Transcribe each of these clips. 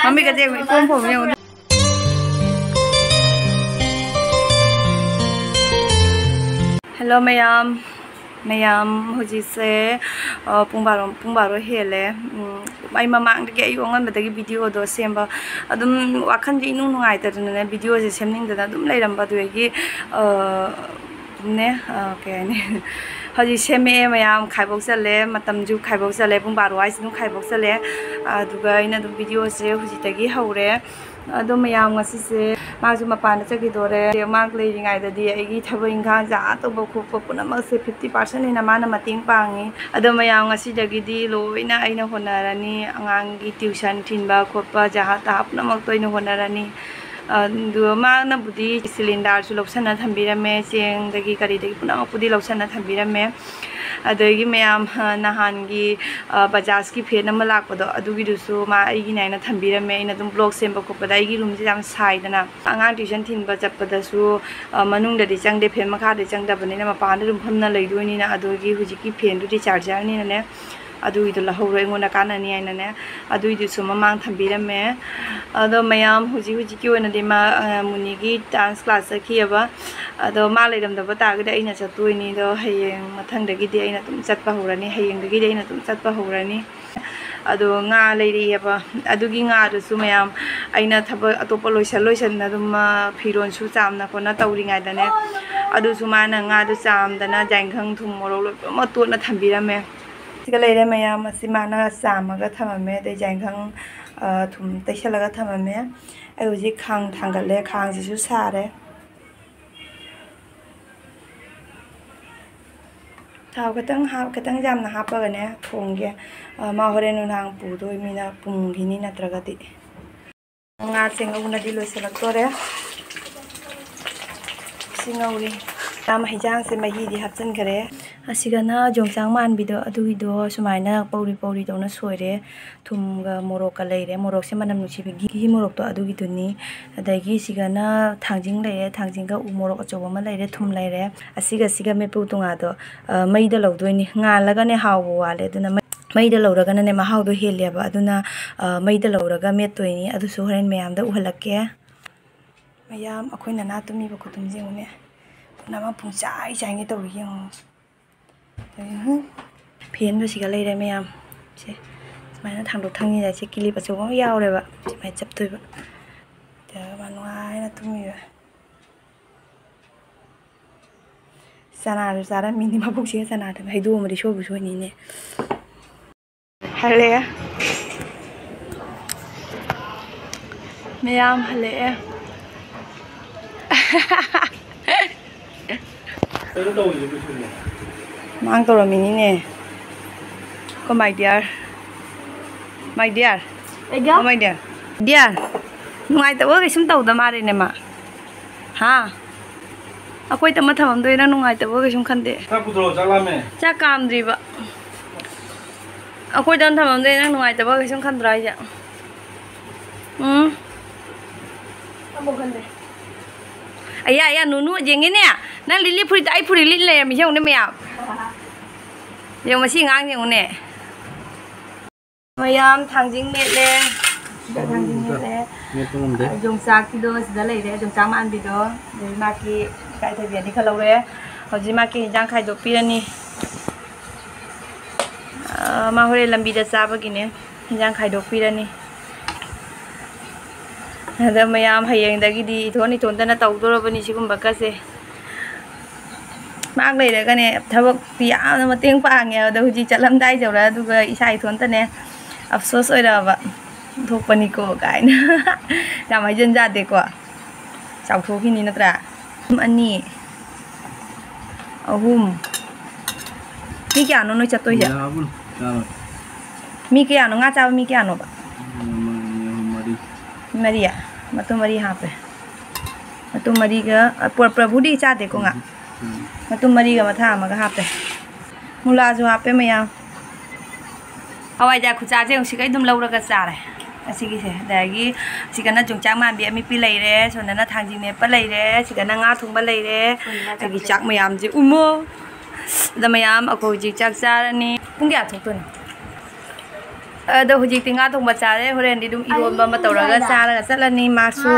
mami cái gì cũng phom phom nhau hello mayam hoji se pung baro hele ai mamang de ayu ngan badagi video do semba adum wakhan ji nu ngai ta ne video je semning da dum leiram ba du gi ne okay ne hoji seme mayam khaibok chale matam ju khaibok chale pung baro ai sinu khaibok chale aduga ina dum video se hoji tagi haure adum mayam ngasi se mazu mapan chagi dore mak lei ngai da di ai gi thabo ingkha ja to bo khu puna ma se 50% ina mana mating pangi adum mayam ngasi dagi di loina aina honarani angang gi tuition thinba khopa ja ta apna mak toina honarani du ma na budi cylinder su loksana thambirame cheng dagi kari dagi puna mak budi loksana thambirame adagi mayam nahan gi bajaj ki phen ama lakpado adugi dusu ma ai gi naina thambirame ina dum blog semba khopada ai gi room ji jam sai dana angang tuition thinba chappada su manung da di changde phen makha de changda bani na mapa na room phamna leidoi na adugi huji ki phen du di charger ni na ne adui du la hore ngona kana ni aina ne adui du su mamang thambirame ado mayam huji ki ona de ma muni gi dance class ki aba ado ma leidam da bata ga aina chatui ni do hayeng mathang da gi de aina tum chatpa horani hayeng da gi de aina tum chatpa horani ado nga leiri aba adugi nga du su mayam aina thaba atopa loisan na dum phiron su chamna kona tawri ngai da ne adu su ma na nga du cham da na jainkhang thum moro lo ma to na thambirame siga leire mayam simana samaga thamame de jainkhang thum taisalaga thamame ai uji khang thangale khang ji su sare thau katang jam na hapa ne thongge ma hore nu nang pu doi mina pung gini na tragati nga singa una di lo selak tore singa uri tam hijang se mahi di hapsan kare asigana jongchang man bido adui do sumaina pauri dona soire thumga morok ka leire morok se manam nuchi gi morok to adugi duni adagi sigana thangjing leire thangjing ga u morok achoba ma leire thum leire asiga me pu tunga do mai da lodoi nga laga ne hawo wale duna mai da loraga ne ma haw do heleba aduna mai da loraga metoi ni adu so horen mayam da uhalakke mayam akoina na tumi ba kutum jengune nama pungchai nge to yang phiền do siga lei dai mayam che mai na thang do thang ni dai che clip acho ba yaw le ba mai chap toi ba ta ba nuai na tumi ba sana mini ma buk che sana da hai do ma di sho bu sho ni ne hale mayam hale mang tàu mini nè có my dear oh my dear ngoài tàu cái súng tàu đâm ai nè mà ha à quay tàu mà thầm đôi nó ngoài tàu cái súng khăn đấy chắc cam gì vậy à quay tàu thầm đôi nó ngoài tàu cái súng khăn rồi vậy ayah nunu jengin ya na lili puri ai puri lili le mi jong ne mya yo ma si ngang jeng ne mayam thangjing met le thangjing met le jong sak ki do sida le de jong chang man bi do de ma ki kai thai bian ni khalo le hoji ma ki jang khai do pi ni ma hore lambi da sa ba ki ne jang khai do pi ni ada mayam hayeng dagi di thoni thon tana taw do robani sigum bakase mak le ga ne thabak pi a ma teng pa nge da huji chalam dai jawra du ga isai thon tane afsos oi da ba thopani ko kai na da mai jen ja de ko chau tho ki ni na tra ani ahum mi kya no no chatoi ja mi kya no nga cha mi kya no ba Maria matu mari hape matu mari ga prabhu di cha de ko nga matu mari ga matha ma ga hape mula ju hape maya hawai ja khu cha je si kai dum laura ga cha re asigi se dagi sigana jongchang man bi mi pi lai re sonana thangjing ne pa lai re sigana nga thung ba lai re agi chak mayam ji umo da mayam ako ji chak cha ni pung kya thok to अदो हुजिक तिंगा तो मचारे होरेन दी दुम iron बा मतौरगा चारगा चलनी मासु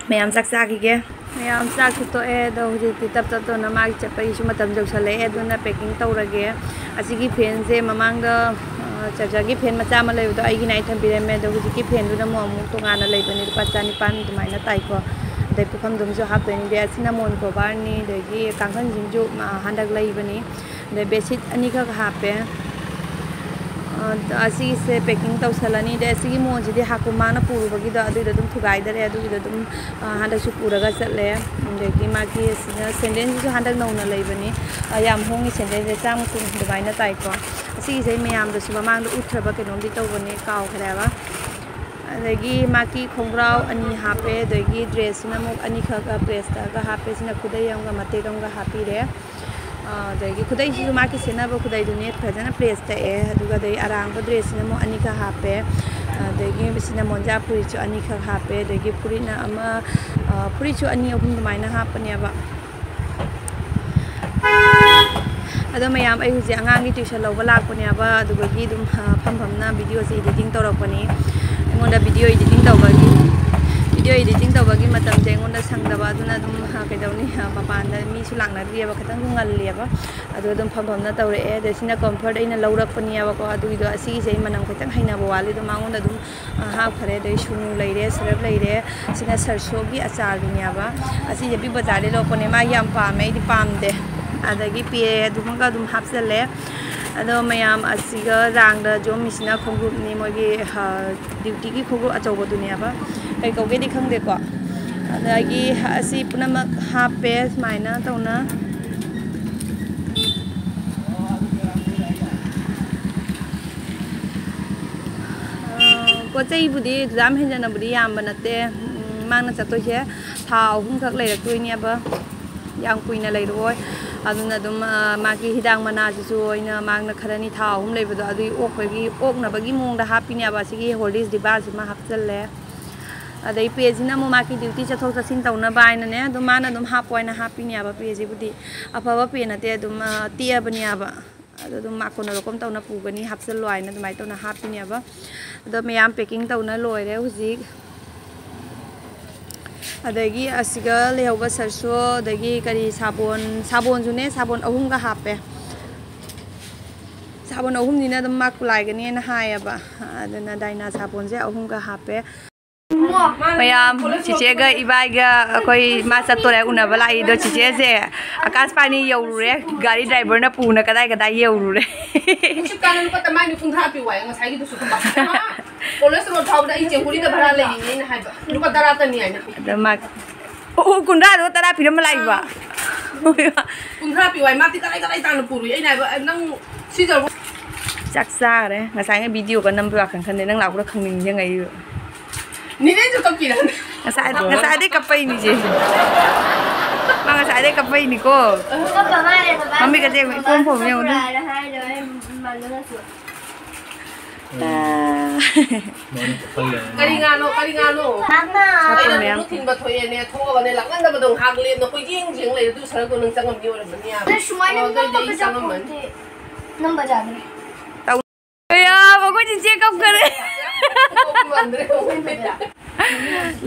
ma'am चाक चाखिगे ma'am चाक तो ए दो हुजिक तप तप तो नमा चपई सु मतम जौसले ए दुना पैकिंग तौरगे असिगी फैन से ममांग द चार्जर फैन मचा मा लेबदो आइगी नाइ थंबिरेमे दो हुजिक फैन दुना मो अमु तोगाना लेबनि पाचा निपान दुमाइना ताइको दai पुखम दुम जो हापनि दे सिनामोन कोबारनी दगी कांखन जिंजु हांडक लेबनि दे बेडशीट अनि का हापे असी से पैकिंग तौसलनी दे असी मोजी दे हाकुमाना पुरुबगी द अदु दम थुगाइदरे अदु दम हांडक सु पुरगा चले दगी माकी सेंडेन जो हांडक नौना लेबनि याम होंगी सेंडेन जे चाम कुन दुबाइना ताइको असी से मयाम द सुबा मांग उथ्रबा केनोमदि तौबनि काव खरेबा अदगी माकी खोंग्राव अनि हापे दगी ड्रेस ना मुक अनि खगा प्रेस का हापे सिना खुदै यंगा मते दंगा हापीरे दगी खुदै सु माकी सेनाबो खुदै दुने फजना प्रेस ता ए दुगा दई अरांग ड्रेस ना मु अनि का हापे दगी सिना मोंजा पुरी चु अनि खग हापे दगी पुरी ना अमा पुरी चु अनि अहुम दुमाइना हापनेबा अदो मयाम आई हुजे अंगांगी ट्यूशन लौबा लाकपनेबा दुगगी दुम फमफमना वीडियो से एडिटिंग तौरकपनी एंगोंदा वीडियो एडिटिंग तौबगी मतम जे एंगोंदा संगदबा दुना दुम कैदौनी मपानदा मीसु लांगनाद्रियबा खतंग ngल्लियबा अदो दुम फमफमना तौरे ए देसिना कंफर्ट अइना लौरकपनियबा को अदुइदो असि जे मनम खतंग हैनाबा वाली दो मांगोंदा दुम हाफ खरे दे सुनु लेरे सरब लेरे सिना सरसोगी अचारनियबा असि जे बि बाजार लोपने मा याम पामे दि पामदे अदगी पे दुमगा दुम हापसले अदो मयाम असिगा रांगदा जो मिसिना खोंगुप नि मोगी ड्यूटी की खोंगुप अचौबो दुनियाबा कई कौगे दि खंगदे को अदगी असि पुनमक हापे माइना तौना पोचै बुदि जाम हेंजना बुदि याम बनते मांगना चतोसे था अहुम खक लेरक्तोइनियाबा याम कुइना लेरोय अदुना दुम माकी हिदांग मना जिसु ओइना मांगना खरनी था अहुम लेबदो अदुइ ओकबगी ओकनबगी मोंगदा हापिनियाबा सिगी होल्डिस दिबा सिमा हापचल्ले अदई पेजिना मो माकी ड्यूटी चथोक चसिन तौना बाइनने दुम माना दुम हापोइना हापिनियाबा पेजि बुदि अफबा पेनते दुम तियाबनियाबा अदो दुम माकोना रोकम तौना पुगनी हापचल्लो आइना दुमाइ तौना हापिनियाबा अदो मयाम पैकिंग तौना लोइरे हुजिक अदगी असिगा लेहौबा सरसो दगी करी साबोन जुने साबोन अहुम का हापे साबोन अहुम दिना दम माक लाइगनी ना हायबा अदना दाइना साबोन से अहुम का हापे मयाम चिचेगा इबाइगा कोई मा चतोरे उनबा लाइदो चिचे से आकाश पानी यौरुरे गाड़ी ड्राइवर ना पुना कदाई कदाई यौरुरे कानन पता माइनु पुंथा पि वाय ngसाइगी दुसु खबा कोलेस्ट्रॉल थावदा इ चेंगुरी दा भरा लेयिनि ना हाइबा रुपा दरा तनि आइना दमा ओ कुंडा दो तरा फिरम लाइबा पुंथा पि वाय माति कदाई कदाई तान पुरु ए नाइबा नंग सिजर चक्सा रे ngसाइ वीडियो का नंबर खन नंग लाउरा खंगनिं जंगाइ निने जो कपिरा ngसाइ दे कपै नि जे ngसाइ दे कपै नि को मम्मी का जे कोम फोम ने उन Karingano Mama ay rutin ba thoye ne thoga ne lakang da badong hagle no ko jing jing le du sar ko nang changam yo ra bania ne shumai ne nang baja de ya bago jinje kap kare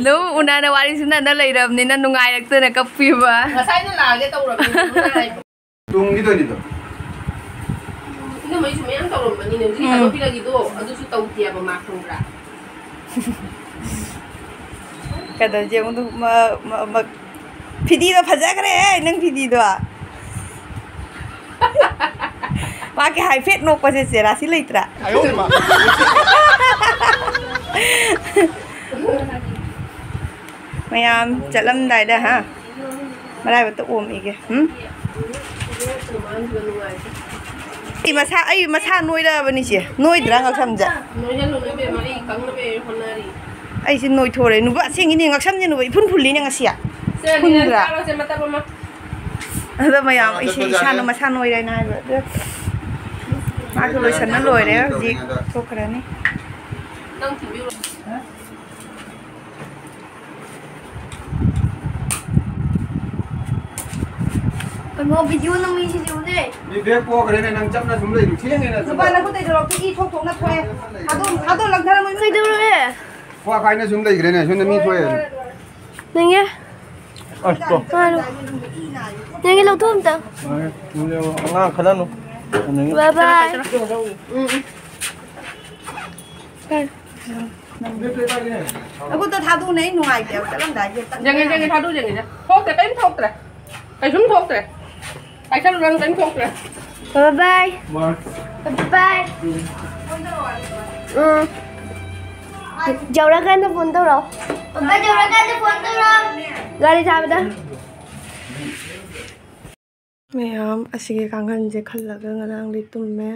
lo una na wari suna na lai ram ne na nungai rak te na kap pi ba ngasai na lage taw ra nungai tung ni do ino mai sumeng taw ram ni ne ji ka pi lagi do adu su taw tia ba ma khong ra kada je undu ma pidi do phaja kare nang pidi do ma ke hai fet nok pa se sera si leitra ayo ma mayam chalam dai da ha malai ba to om ige ai masa noi da bani che noi dra ngak samja noi ya lo be mari kang na be honari ai sin noi thore nu ba sing ni ngak samje nu phun phuli ni ngasia se ni na kalo se mata ba ma ada mayam ai se isa no masa noi dai na ba ma ko loi san na loi re ji thokra ni nang ti bi 뭐 비디오 남이 시지오네. 이 백보 그래네 난 잡나 좀 레이 튀행이나 좀 누가 나 그때 저렇게 이 톡톡나 토해. 가도 랑타라면 그대로해. 와 가이나 좀 레이 그래네 현대 미 토해 냉해. 맛있어. 아유. 냉해 로 톰다. 이거 안 가다노. 바이바이. 그것도 다 돈에 누가 있대요. 잘은 다 이제 딱. Jangan thadu jangan. Thok teh kain thok teh. Kai sum thok teh. Kai sum rang kain thok teh. 바이바이. 바이바이. जौराकांदा phone तो रहो पापा जौराकांदा phone तो रहो गाड़ी थाबदा ma'am असिगे Kangan जे खल्लगा ngarang li tumme